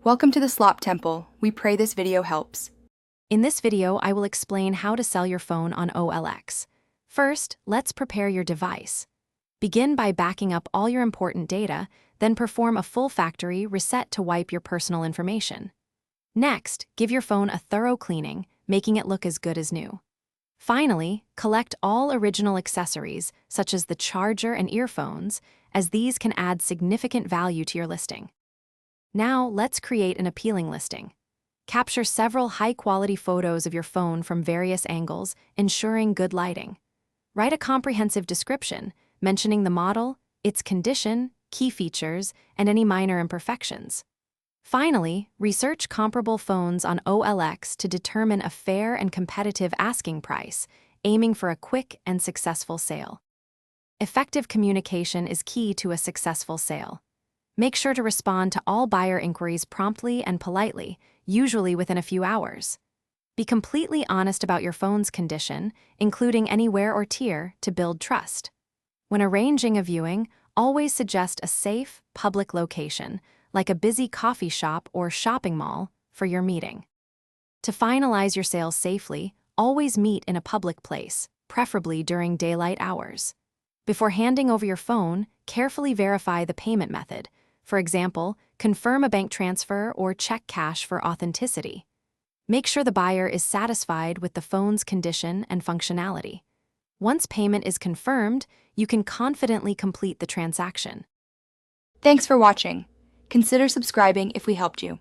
Welcome to the Slop Temple. We pray this video helps. In this video, I will explain how to sell your phone on OLX. First, let's prepare your device. Begin by backing up all your important data, then perform a full factory reset to wipe your personal information. Next, give your phone a thorough cleaning, making it look as good as new. Finally, collect all original accessories, such as the charger and earphones, as these can add significant value to your listing. Now, let's create an appealing listing. Capture several high-quality photos of your phone from various angles, ensuring good lighting. Write a comprehensive description, mentioning the model, its condition, key features, and any minor imperfections. Finally, research comparable phones on OLX to determine a fair and competitive asking price, aiming for a quick and successful sale. Effective communication is key to a successful sale. Make sure to respond to all buyer inquiries promptly and politely, usually within a few hours. Be completely honest about your phone's condition, including any wear or tear, to build trust. When arranging a viewing, always suggest a safe, public location, like a busy coffee shop or shopping mall, for your meeting. To finalize your sales safely, always meet in a public place, preferably during daylight hours. Before handing over your phone, carefully verify the payment method. For example, confirm a bank transfer or check cash for authenticity. Make sure the buyer is satisfied with the phone's condition and functionality. Once payment is confirmed, you can confidently complete the transaction. Thanks for watching. Consider subscribing if we helped you.